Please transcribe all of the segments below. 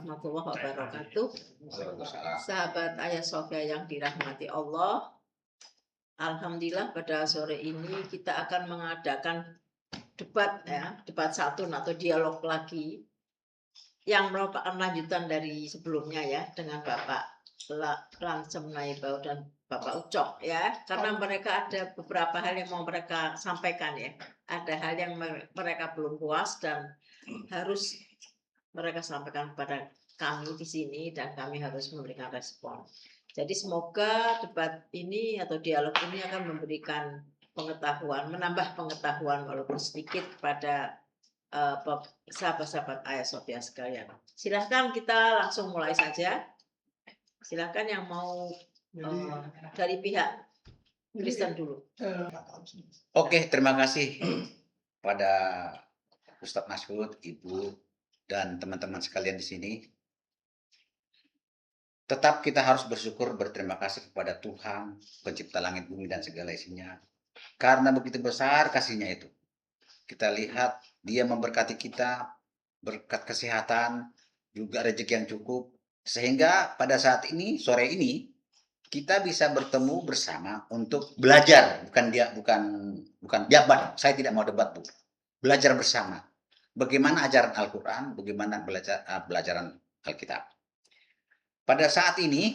warahmatullahi wabarakatuh. Sahabat Ayah Sofia yang dirahmati Allah, alhamdulillah pada sore ini kita akan mengadakan debat satu atau dialog lagi yang merupakan lanjutan dari sebelumnya ya, dengan Bapak Langsem Naibau dan Bapak Ucok ya, karena mereka ada beberapa hal yang mau mereka sampaikan ya, ada hal yang mereka belum puas dan harus mereka sampaikan kepada kami di sini dan kami harus memberikan respon. Jadi semoga debat ini atau dialog ini akan memberikan pengetahuan, menambah pengetahuan walaupun sedikit kepada sahabat-sahabat Ayah Sofia sekalian. Silahkan kita langsung mulai saja. Silahkan yang mau dari pihak Kristen dulu. Oke, terima kasih pada Ustadz Masud, Ibu, dan teman-teman sekalian di sini. Tetap kita harus bersyukur, berterima kasih kepada Tuhan, pencipta langit, bumi, dan segala isinya. Karena begitu besar kasihnya itu. Kita lihat Dia memberkati kita, berkat kesehatan, juga rezeki yang cukup. Sehingga pada saat ini, sore ini, kita bisa bertemu bersama untuk belajar. Bukan jabat, saya tidak mau debat, Bu. Belajar bersama. Bagaimana ajaran Al-Quran, bagaimana belajaran Alkitab. Pada saat ini,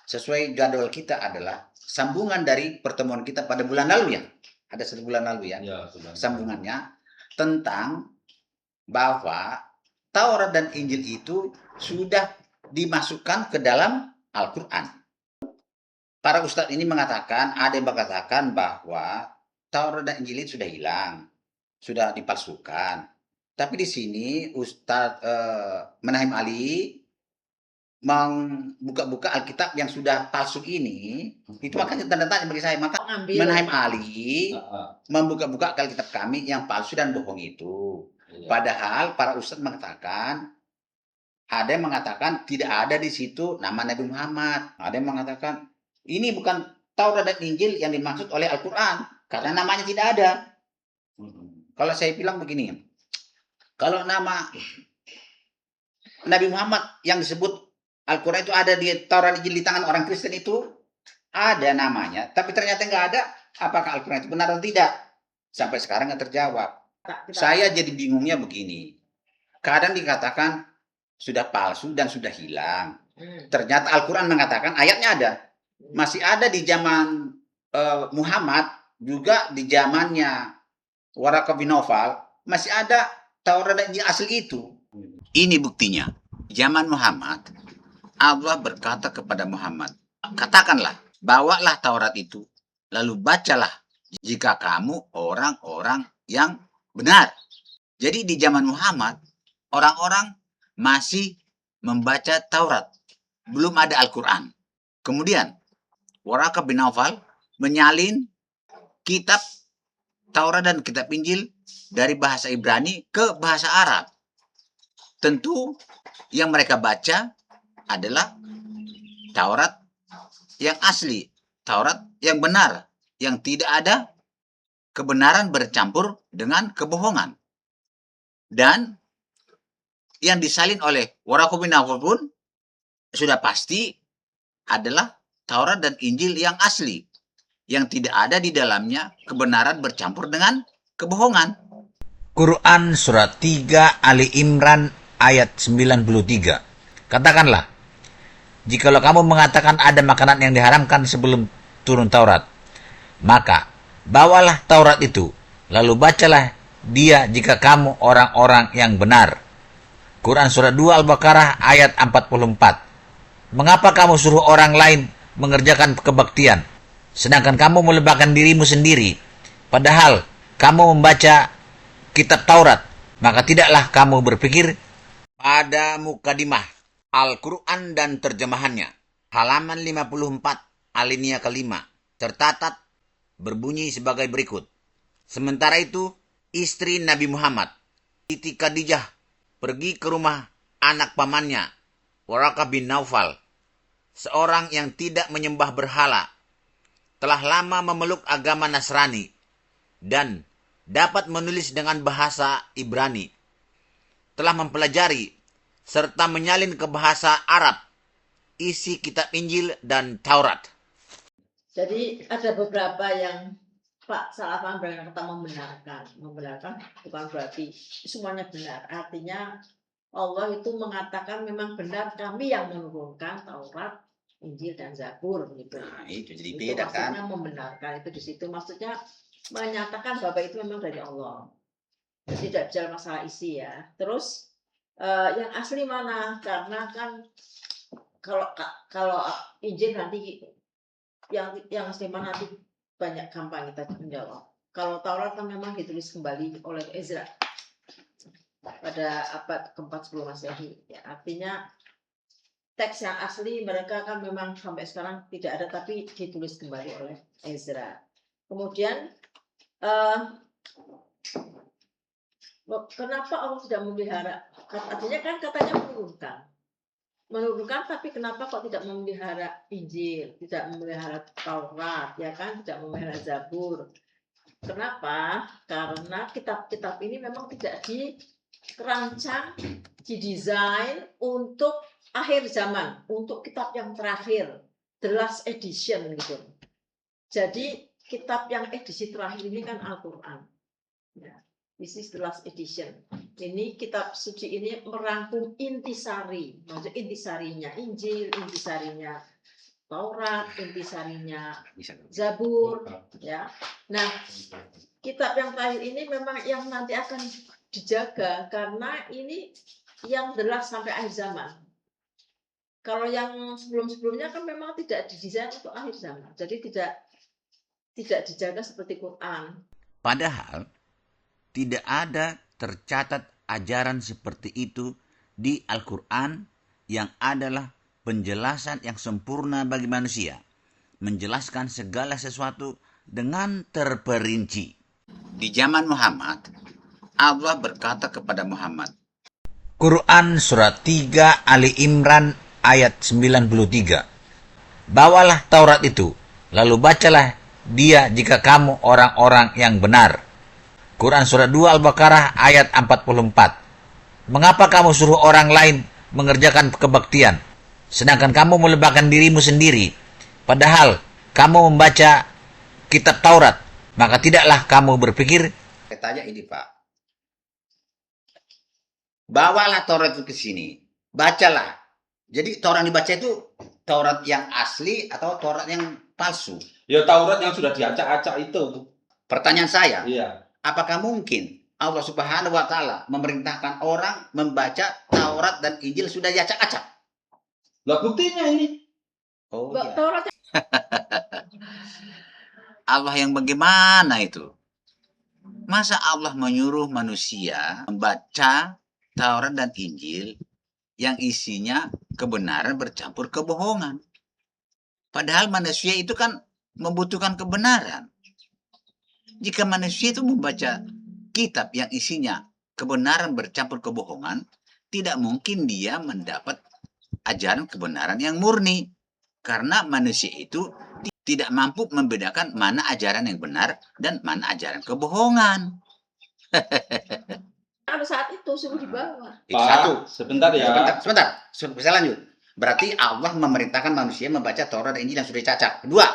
sesuai jadwal kita adalah sambungan dari pertemuan kita pada bulan lalu ya. Ada 1 bulan lalu ya, sambungannya tentang bahwa Taurat dan Injil itu sudah dimasukkan ke dalam Al-Quran. Para ustadz ini mengatakan, ada yang mengatakan bahwa Taurat dan Injil itu sudah hilang, sudah dipalsukan. Tapi di sini Ustadz Menahem Ali membuka-buka Alkitab yang sudah palsu ini, itu makanya tanda tanya bagi saya. Maka Menahem Ali membuka-buka Alkitab kami yang palsu dan bohong itu. Padahal para ustadz mengatakan, ada yang mengatakan tidak ada di situ nama Nabi Muhammad. Ada yang mengatakan ini bukan Taurat dan Injil yang dimaksud oleh Al-Quran karena namanya tidak ada. Kalau saya bilang begini, kalau nama Nabi Muhammad yang disebut Al-Quran itu ada di Taurat Injil di tangan orang Kristen itu ada namanya, tapi ternyata nggak ada. Apakah Al-Quran itu benar atau tidak? Sampai sekarang nggak terjawab. Saya jadi bingungnya begini. Kadang dikatakan sudah palsu dan sudah hilang. Ternyata Al-Quran mengatakan ayatnya ada. Masih ada di zaman Muhammad, juga di zamannya Waraqah bin Nawfal, masih ada Taurat dan Injil asli itu. Ini buktinya. Zaman Muhammad, Allah berkata kepada Muhammad, katakanlah, bawalah Taurat itu, lalu bacalah jika kamu orang-orang yang benar. Jadi di zaman Muhammad, orang-orang masih membaca Taurat. Belum ada Al-Quran. Kemudian, Waraqah bin Nawfal menyalin kitab Taurat dan kitab Injil dari bahasa Ibrani ke bahasa Arab. Tentu yang mereka baca adalah Taurat yang asli, Taurat yang benar, yang tidak ada kebenaran bercampur dengan kebohongan. Dan yang disalin oleh Waraqah bin Nawfal pun sudah pasti adalah Taurat dan Injil yang asli, yang tidak ada di dalamnya kebenaran bercampur dengan kebohongan. Quran surat 3 Ali Imran ayat 93. Katakanlah, jikalau kamu mengatakan ada makanan yang diharamkan sebelum turun Taurat, maka bawalah Taurat itu, lalu bacalah dia jika kamu orang-orang yang benar. Quran surat 2 Al-Baqarah ayat 44. Mengapa kamu suruh orang lain mengerjakan kebaktian, sedangkan kamu melebahkan dirimu sendiri, padahal kamu membaca kitab Taurat? Maka tidaklah kamu berpikir. Pada mukadimah Al-Quran dan terjemahannya, halaman 54 alinea kelima, tercatat berbunyi sebagai berikut. Sementara itu, istri Nabi Muhammad, Siti Khadijah, pergi ke rumah anak pamannya, Waraqah bin Nawfal, seorang yang tidak menyembah berhala, telah lama memeluk agama Nasrani, dan dapat menulis dengan bahasa Ibrani, telah mempelajari serta menyalin ke bahasa Arab isi kitab Injil dan Taurat. Jadi ada beberapa yang Pak salah paham dengan kata membenarkan. Membenarkan bukan berarti semuanya benar. Artinya Allah itu mengatakan memang benar kami yang menurunkan Taurat, Injil dan Zabur gitu. Nah, itu jadi Itu beda kan. maksudnya membenarkan itu di situ. Maksudnya menyatakan bahwa itu memang dari Allah. Jadi tidak bicara masalah isi ya. Terus yang asli mana? Karena kan kalau Injil nanti yang asli mana nanti banyak gampang kita menjawab. Kalau Taurat kan memang ditulis kembali oleh Ezra pada abad ke-4 sebelum Masehi. Ya, artinya teks yang asli mereka kan memang sampai sekarang tidak ada, tapi ditulis kembali oleh Ezra. Kemudian kenapa Allah tidak memelihara? Artinya kan katanya menurunkan, tapi kenapa kok tidak memelihara Injil, tidak memelihara Taurat, ya kan, tidak memelihara Zabur? Kenapa? Karena kitab-kitab ini memang tidak dirancang, didesain untuk akhir zaman, untuk kitab yang terakhir, the last edition gitu. Jadi kitab yang edisi terakhir ini kan Al-Quran. Ya. This is the last edition. Ini kitab suci ini merangkum intisari, maksud intisarinya Injil, intisarinya Taurat, intisarinya Zabur, ya. Nah, kitab yang terakhir ini memang yang nanti akan dijaga karena ini yang jelas sampai akhir zaman. Kalau yang sebelum-sebelumnya kan memang tidak didesain untuk akhir zaman, jadi tidak dijaga seperti Quran. Padahal tidak ada tercatat ajaran seperti itu di Al-Quran yang adalah penjelasan yang sempurna bagi manusia, menjelaskan segala sesuatu dengan terperinci. Di zaman Muhammad, Allah berkata kepada Muhammad. Quran Surat 3 Ali Imran ayat 93. Bawalah Taurat itu, lalu bacalah dia jika kamu orang-orang yang benar. Quran Surat 2 Al-Baqarah ayat 44. Mengapa kamu suruh orang lain mengerjakan kebaktian, sedangkan kamu meletakkan dirimu sendiri? Padahal kamu membaca kitab Taurat, maka tidaklah kamu berpikir. Saya tanya ini Pak. Bawalah Taurat itu ke sini. Bacalah. Jadi Taurat yang dibaca itu Taurat yang asli atau Taurat yang palsu? Ya Taurat yang sudah diacak-acak itu. Pertanyaan saya. Iya. Apakah mungkin Allah Subhanahu wa Ta'ala memerintahkan orang membaca Taurat dan Injil sudah diacak-acak? Lah buktinya ini. Oh iya. Taurat Allah yang bagaimana itu? Masa Allah menyuruh manusia membaca Taurat dan Injil yang isinya kebenaran bercampur kebohongan? Padahal manusia itu kan membutuhkan kebenaran. Jika manusia itu membaca kitab yang isinya kebenaran bercampur kebohongan, tidak mungkin dia mendapat ajaran kebenaran yang murni. Karena manusia itu tidak mampu membedakan mana ajaran yang benar dan mana ajaran kebohongan. pada saat itu suruh dibawa. Itu Pak, satu. sebentar ya. Sebentar. Bisa lanjut. Berarti Allah memerintahkan manusia membaca Taurat dan Injil yang sudah dicacat. Kedua,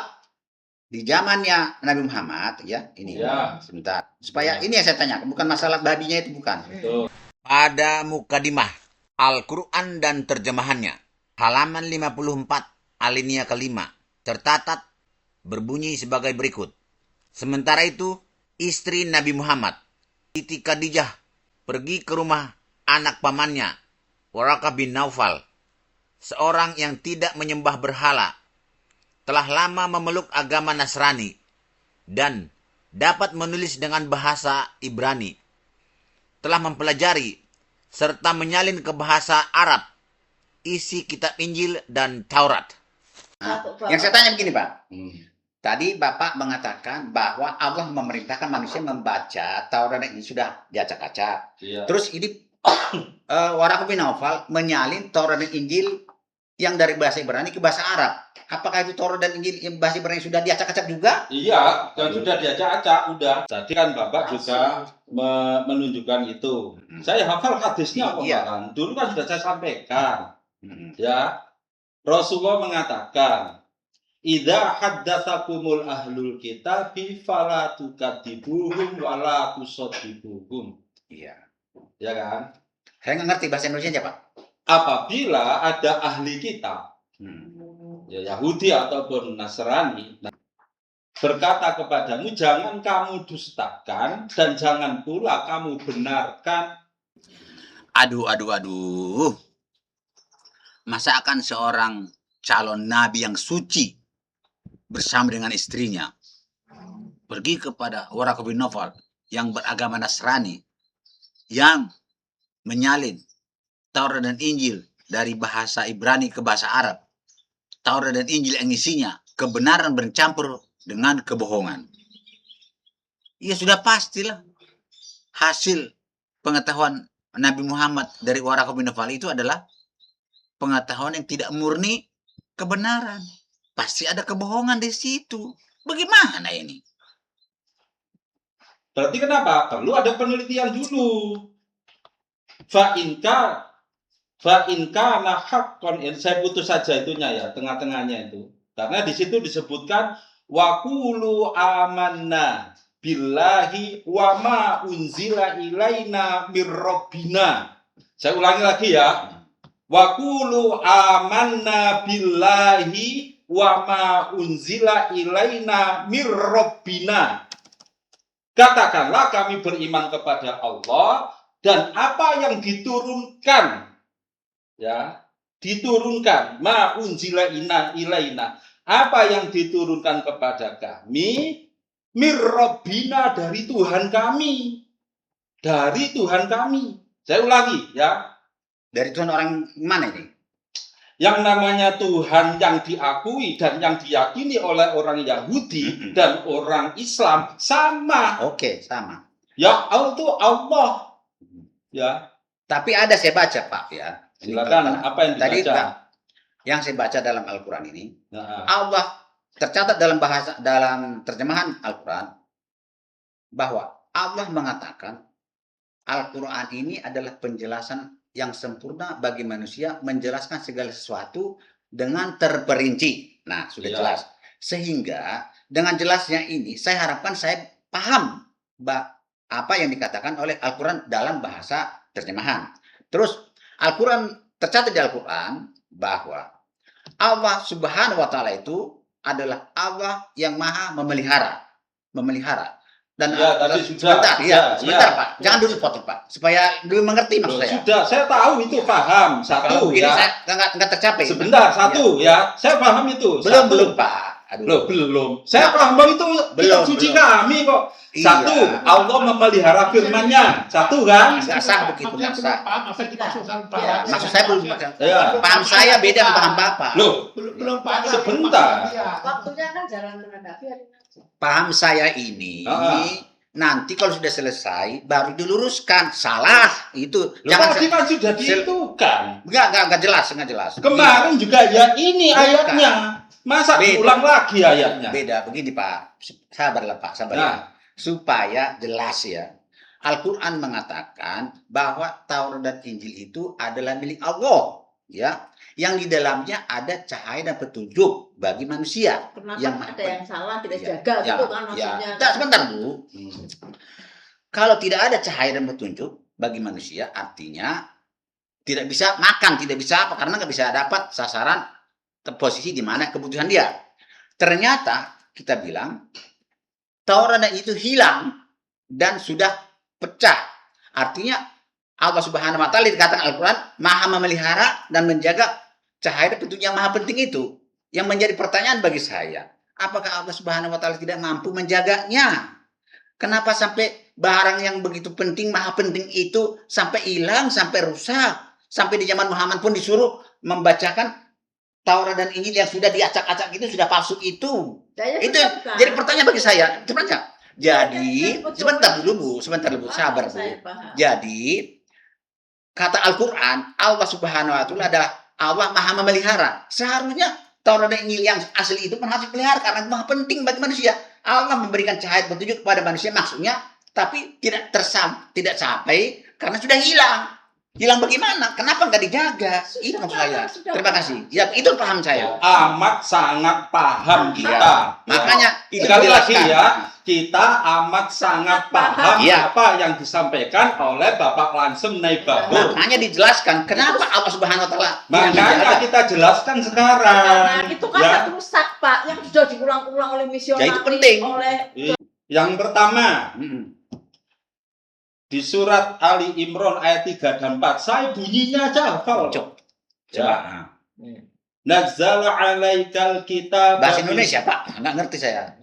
di zamannya Nabi Muhammad, ya ini Ya. sebentar. Supaya ini yang saya tanya, bukan masalah babinya itu bukan. Betul. Pada mukadimah Al-Quran dan terjemahannya, halaman 54 alinea kelima, tercatat berbunyi sebagai berikut. Sementara itu, istri Nabi Muhammad, Siti Khadijah, pergi ke rumah anak pamannya, Waraqah bin Naufal, seorang yang tidak menyembah berhala, telah lama memeluk agama Nasrani, dan dapat menulis dengan bahasa Ibrani, telah mempelajari serta menyalin ke bahasa Arab isi kitab Injil dan Taurat. Nah, yang saya tanya begini Pak. Tadi Bapak mengatakan bahwa Allah memerintahkan manusia membaca Taurat dan Injil sudah diacak-acak. Iya. Terus ini Waraqah bin Naufal menyalin Taurat dan Injil yang dari bahasa Ibrani ke bahasa Arab. Apakah itu Taurat dan Injil yang bahasa Ibrani sudah diacak-acak juga? Iya, dan sudah diacak-acak, udah. Tadi kan Bapak juga menunjukkan itu. Saya hafal hadisnya kok, Iya. kan. Dulu kan sudah saya sampaikan. Hmm. Ya, Rasulullah mengatakan, "Idza haddatsakumul ahlul kitabi fala tukadzibuhum wala tusaddiquhum." Iya. Ya kan? Saya nggak ngerti bahasa Indonesia, Pak. Apabila ada ahli kitab, ya Yahudi ataupun Nasrani, berkata kepadamu, jangan kamu dustakan dan jangan pula kamu benarkan. Aduh. Masa akan seorang calon nabi yang suci bersama dengan istrinya pergi kepada Waraqah bin Nawfal yang beragama Nasrani, yang menyalin Taurat dan Injil dari bahasa Ibrani ke bahasa Arab. Taurat dan Injil yang isinya kebenaran bercampur dengan kebohongan. Ya sudah pastilah hasil pengetahuan Nabi Muhammad dari Waraqah bin Nawfal itu adalah pengetahuan yang tidak murni kebenaran. Pasti ada kebohongan di situ. Bagaimana ini? Berarti kenapa? Perlu ada penelitian dulu. Fa'inka nah haqqan, saya putus saja itunya ya, tengah-tengahnya itu. Karena di situ disebutkan waqulu amanna billahi wa ma unzila ilaina mir rabbina. Saya ulangi lagi ya. Waqulu amanna billahi wa ma unzila ilaina mir rabbina. Katakanlah kami beriman kepada Allah dan apa yang diturunkan, ya, diturunkan ma unzila ilaina, apa yang diturunkan kepada kami mir rabbina, dari Tuhan kami. Dari Tuhan kami. Saya ulangi ya. Dari Tuhan orang mana ini? Yang namanya Tuhan yang diakui dan yang diyakini oleh orang Yahudi dan orang Islam sama. Oke, sama. Ya, itu Allah. Ya. Tapi ada saya baca, Pak, ya. Silakan, apa yang Tadi dibaca? Pak, yang saya baca dalam Al-Quran ini, Nah, Allah tercatat dalam terjemahan Al-Quran bahwa Allah mengatakan Al-Quran ini adalah penjelasan yang sempurna bagi manusia, menjelaskan segala sesuatu dengan terperinci. Nah, sudah Iya. jelas. Sehingga dengan jelasnya ini, saya harapkan saya paham apa yang dikatakan oleh Al-Quran dalam bahasa terjemahan. Terus, Al-Quran tercatat di Al-Quran bahwa Allah Subhanahu wa Ta'ala itu adalah Allah yang Maha memelihara. Dan ya, tadi sebentar, sudah, sebentar ya. Pak, jangan dulu potong Pak, supaya dulu mengerti maksud saya. Sudah, saya tahu itu, paham. Kalau Satu begini ya. saya nggak tercapai. Sebentar, satu ya. Saya paham itu. Belum Satu. Pak. Aduh. Loh, belum. Saya paham bahwa itu Belum, kitab suci belum. kami kok. Iya. Satu, Allah memelihara firman-Nya. Satu kan? Nggak sah begitu, nggak sah. Ya, Maksud saya belum. Ya. Paham saya beda dengan paham Bapak. Loh, belum paham. Sebentar. Waktunya kan jalan menghadapi. Paham saya ini nanti kalau sudah selesai baru diluruskan. Salah itu. Tadi kan sudah ditentukan. Nggak jelas. Kemarin juga ya ini Bukan. ayatnya. Masa Beda. diulang lagi ayatnya? Beda begini Pak. Sabarlah Pak, sabar Nah. ya. Supaya jelas ya. Al-Quran mengatakan bahwa Taurat dan Injil itu adalah milik Allah, ya, yang di dalamnya ada cahaya dan petunjuk bagi manusia. Kenapa Yang ada yang salah tidak Ya, jaga ya, gitu kan maksudnya? Tak, sebentar Bu. Kalau tidak ada cahaya dan petunjuk bagi manusia, artinya tidak bisa makan, tidak bisa apa, karena nggak bisa dapat sasaran posisi di mana kebutuhan dia. Ternyata kita bilang Taurat dan itu hilang dan sudah pecah. Artinya Allah Subhanahu wa Ta'ala dikatakan Al-Quran Maha memelihara dan menjaga cahaya dan petunjuk yang maha penting itu. Yang menjadi pertanyaan bagi saya, apakah Allah Subhanahu wa Ta'ala tidak mampu menjaganya? Kenapa sampai barang yang begitu penting, maha penting itu sampai hilang, sampai rusak? Sampai di zaman Muhammad pun disuruh membacakan Taurat dan Injil yang sudah diacak-acak itu sudah palsu itu. Itu yang jadi pertanyaan bagi saya. Sebenarnya. Jadi, sebentar dulu Bu, sabar Bu. Jadi, kata Al-Quran, Allah Subhanahu wa Ta'ala adalah Allah Maha memelihara. Seharusnya Taurat dan Injil yang asli itu harus dipelihara karena maha penting bagi manusia. Allah memberikan cahaya petunjuk kepada manusia maksudnya, tapi tidak sampai karena sudah hilang. Hilang bagaimana? Kenapa nggak dijaga? Itu maksud saya. Terima kasih. Ya, itu paham saya. Amat sangat paham kita. Makanya itu sekali lagi dijelaskan. ya, kita amat sangat paham Iya. apa yang disampaikan oleh Bapak Lansem Naibahur. Makanya dijelaskan kenapa Allah Subhanahu wa taala Makanya kita jelaskan sekarang. Karena itu kan Ya. rusak, Pak, yang sudah diulang-ulang oleh misionaris, Ya, itu penting. oleh Yang pertama, Mm-mm. di surat Ali Imran ayat 3 dan 4, saya bunyinya aja hafal. Coba. Ya. Nazzala alaikal kitab. Bahasa Indonesia, Pak. Nggak ngerti saya.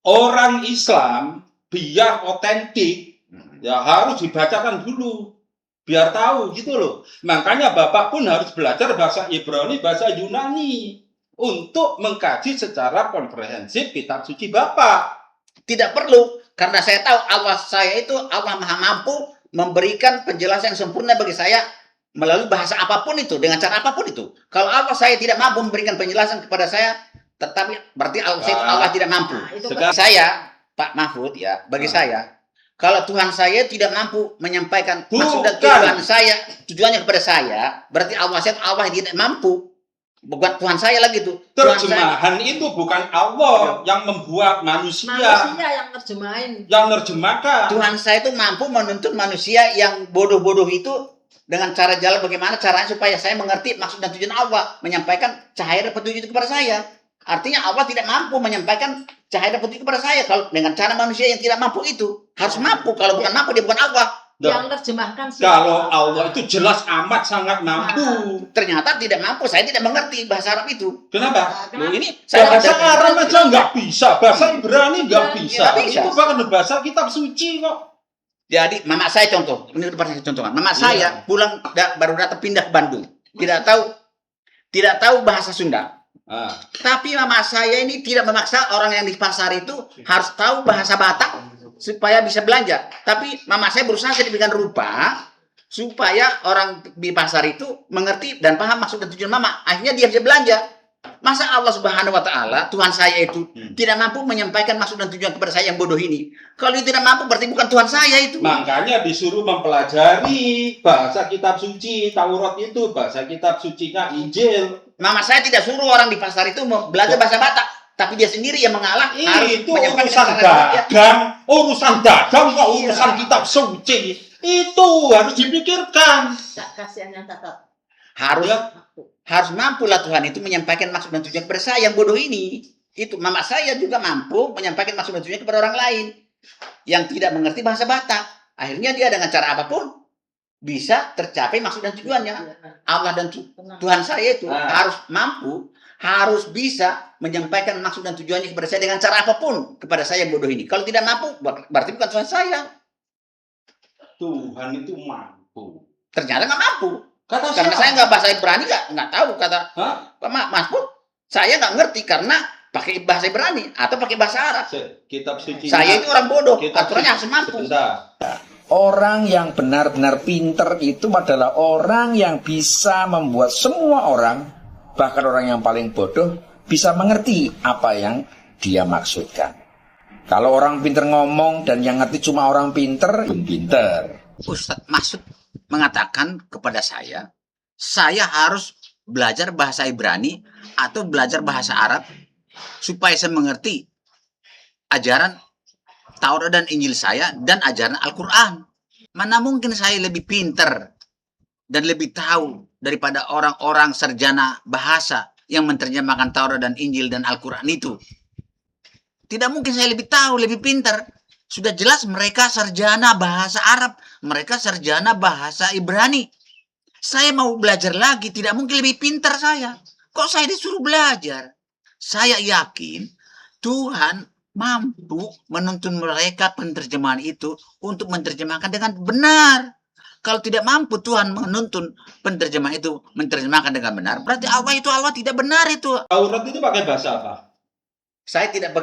Orang Islam biar otentik ya harus dibacakan dulu biar tahu gitu loh. Makanya Bapak pun harus belajar bahasa Ibrani, bahasa Yunani untuk mengkaji secara komprehensif kitab suci Bapak. Tidak perlu, karena saya tahu Allah saya itu Allah Maha mampu memberikan penjelasan yang sempurna bagi saya melalui bahasa apapun itu, dengan cara apapun itu. Kalau Allah saya tidak mampu memberikan penjelasan kepada saya, tetapi berarti Allah tidak mampu. Nah, itu Sekarang- Bagi saya, Pak Mahfud ya, bagi saya, kalau Tuhan saya tidak mampu menyampaikan maksud dan Bukan. tujuannya kepada saya, berarti Allah tidak mampu. Bukan Tuhan saya lagi tuh. Tuhan saya, Terjemahan itu bukan Allah yang membuat manusia yang terjemahin. yang nerjemahkan. Tuhan saya itu mampu menuntun manusia yang bodoh-bodoh itu dengan cara jalan bagaimana caranya supaya saya mengerti maksud dan tujuan Allah, menyampaikan cahaya dan petunjuk itu kepada saya. Artinya Allah tidak mampu menyampaikan cahaya dan petunjuk kepada saya kalau dengan cara manusia yang tidak mampu itu. Harus mampu, kalau bukan mampu dia bukan Allah. Yang terjemahkan Kalau Allah itu jelas amat sangat mampu. Ternyata tidak mampu, saya tidak mengerti bahasa Arab itu. Kenapa? Loh, ini saya Bahasa ada- Arab aja nggak bisa, bahasa Ibrani nggak Ya, bisa. nggak bisa. Itu bahkan bahasa kitab suci kok. Jadi mama saya contoh, ini pernah saya contohkan. Mama saya pulang baru datang pindah ke Bandung. Tidak tahu bahasa Sunda. Ah. Tapi mama saya ini tidak memaksa orang yang di pasar itu harus tahu bahasa Batak supaya bisa belanja. Tapi mama saya berusaha sedemikian rupa supaya orang di pasar itu mengerti dan paham maksud dan tujuan mama. Akhirnya dia bisa belanja. Masa Allah Subhanahu wa taala, Tuhan saya itu tidak mampu menyampaikan maksud dan tujuan kepada saya yang bodoh ini. Kalau dia tidak mampu berarti bukan Tuhan saya itu. Makanya disuruh mempelajari bahasa kitab suci. Taurat itu bahasa kitab sucinya Injil. Mama saya tidak suruh orang di pasar itu belajar bahasa Batak, tapi dia sendiri yang mengalah harus Itu menyampaikan urusan cara dia. dagang kok Iya. urusan kitab suci. Itu harus dipikirkan. kasihan yang catat. Harus Ya. harus mampulah Tuhan itu menyampaikan maksud dan tujuan kepada saya yang bodoh ini. Itu mama saya juga mampu menyampaikan maksud dan tujuan kepada orang lain yang tidak mengerti bahasa Batak. Akhirnya dia dengan cara apapun bisa tercapai maksud dan tujuannya. Allah dan Tuhan saya itu harus mampu, harus bisa menyampaikan maksud dan tujuannya kepada saya dengan cara apapun kepada saya yang bodoh ini. Kalau tidak mampu, berarti bukan Tuhan saya. Tuhan itu mampu. Ternyata nggak mampu. Kata Karena siapa? saya nggak bahasa Ibrani, nggak tahu kata Hah? Mas Pur. Saya nggak ngerti karena pakai bahasa Ibrani atau pakai bahasa Arab. Kitab suci. Saya itu orang bodoh. Kitab Aturannya suci. harus mampu. Sebentar. Orang yang benar-benar pinter itu adalah orang yang bisa membuat semua orang, bahkan orang yang paling bodoh, bisa mengerti apa yang dia maksudkan. Kalau orang pinter ngomong dan yang ngerti cuma orang pinter, belum pinter. Ustadz Maksud mengatakan kepada saya harus belajar bahasa Ibrani atau belajar bahasa Arab supaya saya mengerti ajaran Taurat dan Injil saya dan ajaran Al-Quran. Mana mungkin saya lebih pinter dan lebih tahu daripada orang-orang sarjana bahasa yang menerjemahkan Taurat dan Injil dan Al-Quran itu. Tidak mungkin saya lebih tahu, lebih pinter. Sudah jelas mereka sarjana bahasa Arab, mereka sarjana bahasa Ibrani. Saya mau belajar lagi, tidak mungkin lebih pintar saya. Kok saya disuruh belajar? Saya yakin Tuhan mampu menuntun mereka penerjemahan itu untuk menerjemahkan dengan benar. Kalau tidak mampu Tuhan menuntun penerjemahan itu menerjemahkan dengan benar, berarti Allah tidak benar itu. Taurat itu pakai bahasa apa? Saya tidak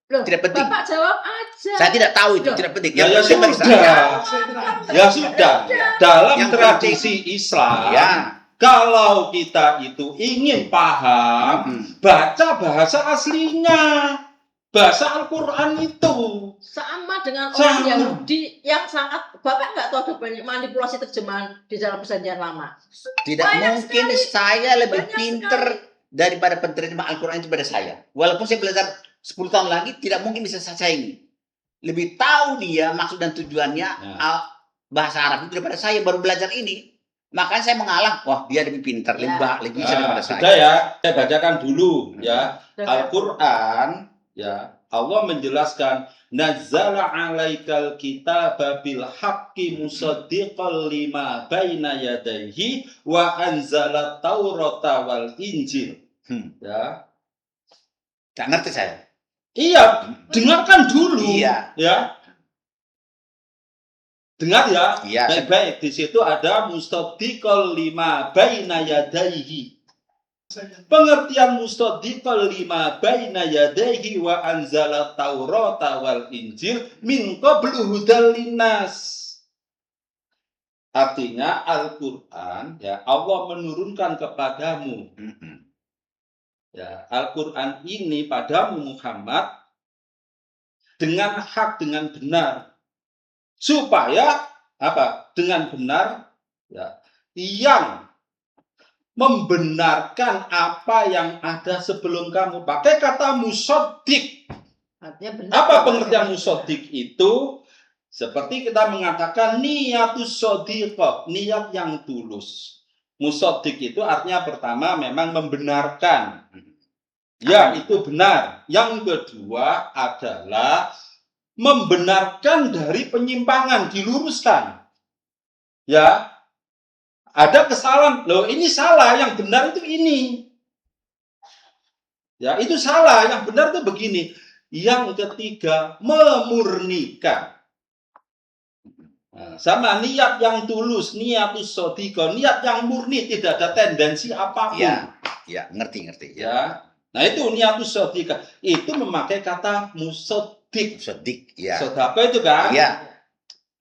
Loh, tidak penting. Bapak jawab aja. Saya tidak tahu itu, Loh. tidak penting. Ya, Yang penting bagi sudah. saya. Ya sudah. Dalam Yang tradisi Islam, Ya. Kalau kita itu ingin paham, baca bahasa aslinya. Bahasa Al-Quran itu. Sama dengan Sama. orang Yahudi yang sangat, Bapak nggak tahu ada banyak manipulasi terjemahan di dalam perjanjian lama. Tidak Banyak mungkin sekali. saya lebih Banyak pinter daripada penerjemah Al-Quran itu pada saya. Walaupun saya belajar 10 tahun lagi, tidak mungkin bisa saya saingi. Lebih tahu dia maksud dan tujuannya bahasa Arab itu daripada saya, baru belajar ini. Makanya saya mengalah, wah dia lebih pintar, lebih bisa daripada saya. Sudah ya, saya bacakan dulu ya. Dengan- Al-Quran, ya, Allah menjelaskan, Nazzala alaikal kitaba bil haqqi musaddiqal lima baina yadayhi wa anzala taurata wal injil. Ya. Gak ngerti saya. Iya, dengarkan dulu. Iya. Ya. Dengar ya. Iya. Baik-baik, di situ ada musaddiqal lima baina yadayhi. Pengertian mustadiqal lima baina yadayhi wa anzala taurata wal injil min qablu hudal linnas. Artinya Al-Quran, ya, Allah menurunkan kepadamu. Ya, Al-Quran ini padamu Muhammad dengan hak, dengan benar. Supaya apa? Dengan benar, ya, yang membenarkan apa yang ada sebelum kamu. Pakai kata musaddiq. Artinya benar. Apa pengertian musaddiq itu? Seperti kita mengatakan niatus shadiqah, niat yang tulus. Musaddiq itu artinya pertama memang membenarkan. Ya, itu benar. Yang kedua adalah membenarkan dari penyimpangan, diluruskan. Ya, ada kesalahan. Loh, ini salah, yang benar itu ini. Ya, itu salah, yang benar itu begini. Yang ketiga, memurnikan. Nah, sama niat yang tulus, niatus shadiqah, niat yang murni, tidak ada tendensi apapun. Ya, ngerti. Ya. Nah, itu niatus shadiqah. Itu memakai kata musaddiq. Sedih, ya. Sedekah itu kan? Ya.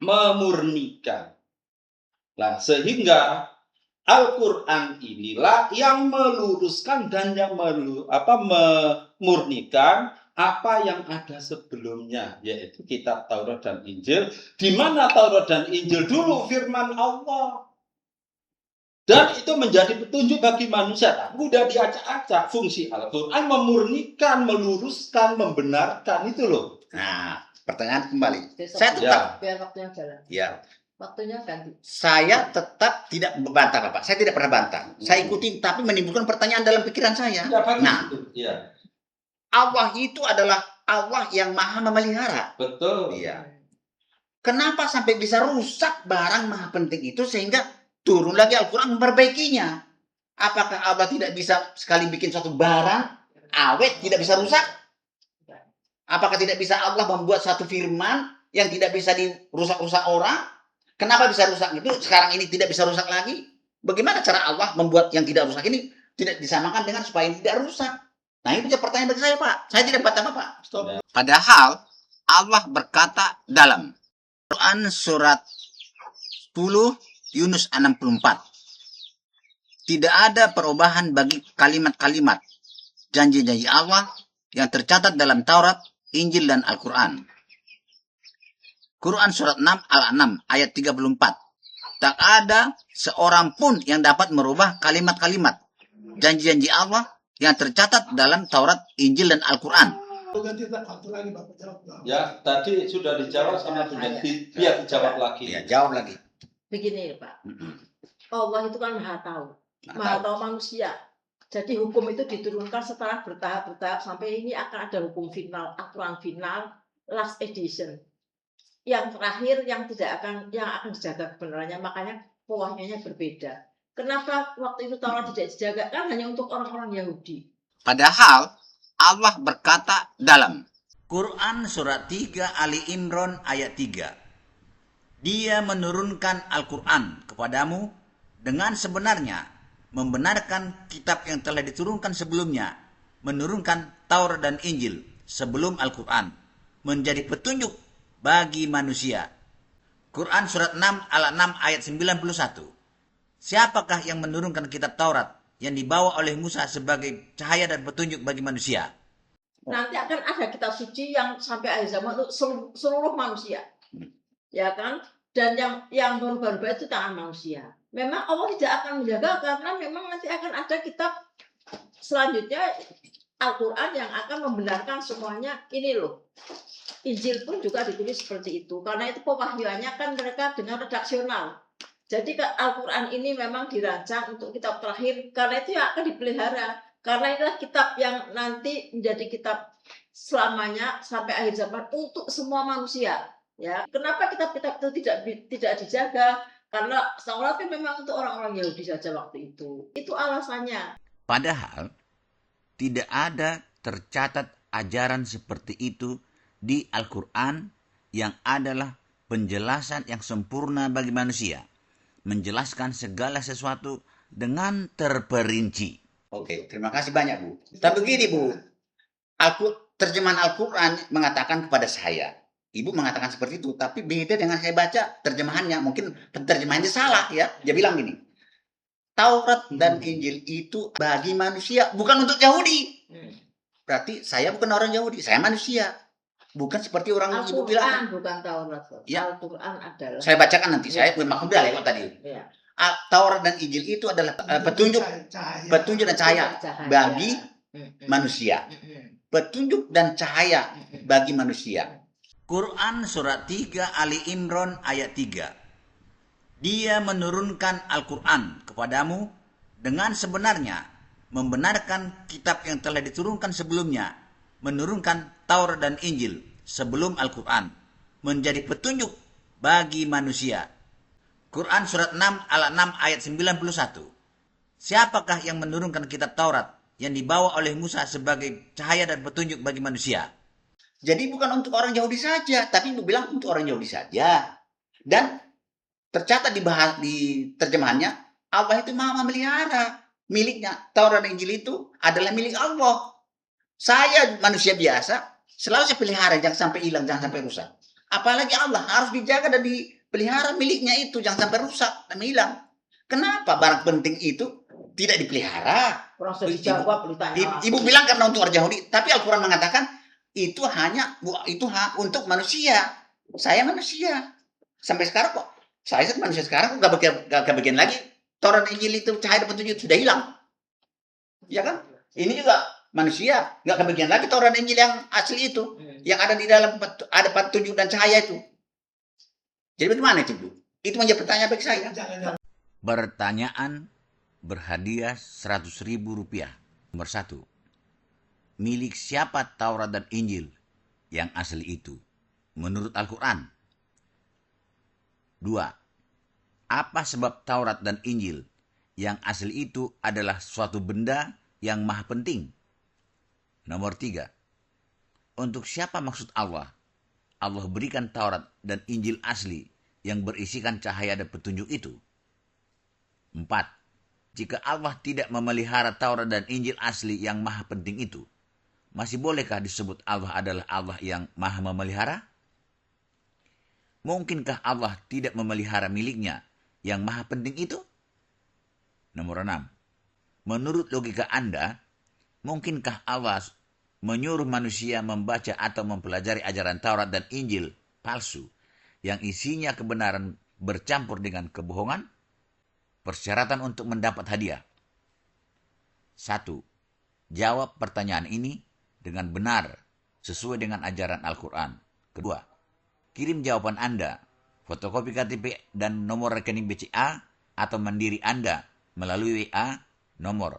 Memurnikan. Nah, sehingga Al-Quran inilah yang meluruskan dan yang memurnikan apa yang ada sebelumnya, yaitu kitab Taurat dan Injil, di mana Taurat dan Injil dulu firman Allah. Dan itu menjadi petunjuk bagi manusia. Tak mudah diacak-acak. Fungsi Al-Quran memurnikan, meluruskan, membenarkan, itu loh. Nah, pertanyaan kembali. Besok Saya tetap, biar waktunya jalan. ya, Waktunya ganti. saya tetap tidak membantah, Bapak. Saya tidak pernah bantah. Saya ikutin, tapi menimbulkan pertanyaan dalam pikiran saya. Ya, bagus. Nah, Ya, Allah itu adalah Allah yang maha memelihara. betul. Iya. Kenapa sampai bisa rusak barang maha penting itu sehingga turun lagi Al-Quran memperbaikinya? Apakah Allah tidak bisa sekali bikin suatu barang awet tidak bisa rusak? Apakah tidak bisa Allah membuat satu firman yang tidak bisa dirusak-rusak orang? Kenapa bisa rusak itu? Sekarang ini tidak bisa rusak lagi. Bagaimana cara Allah membuat yang tidak rusak ini tidak disamakan dengan supaya tidak rusak? Nah, itu pertanyaan bagi saya, Pak. Saya tidak bantah, Pak. Stop. Padahal Allah berkata dalam Quran surat 10 Yunus 64. Tidak ada perubahan bagi kalimat-kalimat janji-janji Allah yang tercatat dalam Taurat, Injil, dan Al-Quran. Quran surat 6 Al-6 ayat 34. Tak ada seorang pun yang dapat merubah kalimat-kalimat janji-janji Allah yang tercatat dalam Taurat, Injil, dan Al-Quran. Ya, tadi sudah dijawab sama Bunda. Biar dijawab lagi. Ya, jawab lagi. Begini, Pak. Allah itu kan maha tahu. Maha tahu manusia. Jadi hukum itu diturunkan setelah bertahap-bertahap sampai ini akan ada hukum final, aturan final, last edition. Yang terakhir yang akan dijaga kebenarannya, makanya pewahyuannya berbeda. Kenapa waktu itu Taurat tidak dijaga? Kan hanya untuk orang-orang Yahudi. Padahal Allah berkata dalam Quran surat 3 Ali Imran ayat 3. Dia menurunkan Al-Quran kepadamu dengan sebenarnya, membenarkan kitab yang telah diturunkan sebelumnya, menurunkan Taurat dan Injil sebelum Al-Quran, menjadi petunjuk bagi manusia. Quran surat 6 Al-6 ayat 91. Siapakah yang menurunkan kitab Taurat yang dibawa oleh Musa sebagai cahaya dan petunjuk bagi manusia? Nanti akan ada kitab suci yang sampai akhir zaman untuk seluruh manusia. Ya kan? Dan yang baru-baru itu tangan manusia. Memang Allah tidak akan menjaga karena memang nanti akan ada kitab selanjutnya Al-Quran yang akan membenarkan semuanya. Ini loh, Injil pun juga ditulis seperti itu. Karena itu pewahyuannya kan mereka dengan redaksional. Jadi Al-Quran ini memang dirancang untuk kitab terakhir. Karena itu yang akan dipelihara. Karena inilah kitab yang nanti menjadi kitab selamanya sampai akhir zaman untuk semua manusia. Ya, kenapa kitab-kitab itu tidak dijaga? Karena Taurat itu memang untuk orang-orang Yahudi saja waktu itu. Itu alasannya. Padahal tidak ada tercatat ajaran seperti itu di Al-Quran yang adalah penjelasan yang sempurna bagi manusia. Menjelaskan segala sesuatu dengan terperinci. Oke, terima kasih banyak, Bu. Tapi begini, Bu. Terjemahan Al-Quran mengatakan kepada saya. Ibu mengatakan seperti itu, tapi beda dengan saya baca terjemahannya. Mungkin terjemahannya salah ya. Dia bilang gini, Taurat dan Injil itu bagi manusia, bukan untuk Yahudi. Berarti saya bukan orang Yahudi, saya manusia. Bukan seperti orang Ibu bilang. Al-Quran bukan Taurat. Ya. Al-Quran adalah. Saya bacakan nanti, saya maksud udah lewat tadi. Ya. Taurat dan Injil itu adalah petunjuk dan cahaya bagi manusia. Petunjuk dan cahaya bagi manusia. Quran surat 3 Ali Imran ayat 3. Dia menurunkan Al-Quran kepadamu dengan sebenarnya, membenarkan kitab yang telah diturunkan sebelumnya, menurunkan Taurat dan Injil sebelum Al-Quran, menjadi petunjuk bagi manusia. Quran surat 6 al-6 ayat 91. Siapakah yang menurunkan kitab Taurat yang dibawa oleh Musa sebagai cahaya dan petunjuk bagi manusia? Jadi bukan untuk orang Yahudi saja, tapi Ibu bilang untuk orang Yahudi saja. Dan tercatat di terjemahannya, Allah itu maha memelihara miliknya. Taurat dan Injil itu adalah milik Allah. Saya manusia biasa, selalu saya pelihara, jangan sampai hilang, jangan sampai rusak. Apalagi Allah harus dijaga dan dipelihara miliknya itu, jangan sampai rusak dan hilang. Kenapa barang penting itu tidak dipelihara? Proses dijawab, Ibu bilang karena untuk orang Yahudi, tapi Al-Quran mengatakan itu hanya untuk manusia. Saya manusia. Sampai sekarang kok saya manusia sekarang kok gak bagian lagi. Taurat Injil itu cahaya dan petunjuk sudah hilang. Ya kan? Ini juga manusia gak kebagian lagi Taurat Injil yang asli itu. Yang ada di dalam ada petunjuk dan cahaya itu. Jadi bagaimana itu, Bu? Itu menjadi pertanyaan bagi saya. Pertanyaan berhadiah Rp100.000. Nomor 1. Milik siapa Taurat dan Injil yang asli itu menurut Al-Quran? 2. Apa sebab Taurat dan Injil yang asli itu adalah suatu benda yang maha penting? Nomor 3. Untuk siapa maksud Allah? Allah berikan Taurat dan Injil asli yang berisikan cahaya dan petunjuk itu. 4. Jika Allah tidak memelihara Taurat dan Injil asli yang maha penting itu, masih bolehkah disebut Allah adalah Allah yang maha memelihara? Mungkinkah Allah tidak memelihara miliknya yang maha penting itu? Nomor 6. Menurut logika Anda, mungkinkah Allah menyuruh manusia membaca atau mempelajari ajaran Taurat dan Injil palsu yang isinya kebenaran bercampur dengan kebohongan? Persyaratan untuk mendapat hadiah. 1. Jawab pertanyaan ini dengan benar sesuai dengan ajaran Al-Quran. 2. Kirim jawaban Anda, fotokopi KTP dan nomor rekening BCA atau mandiri Anda melalui WA nomor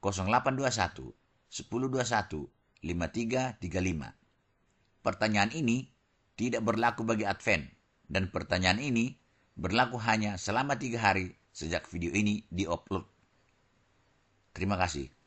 0821 1021 5335. Pertanyaan ini tidak berlaku bagi Advent dan pertanyaan ini berlaku hanya selama 3 hari sejak video ini diupload. Terima kasih.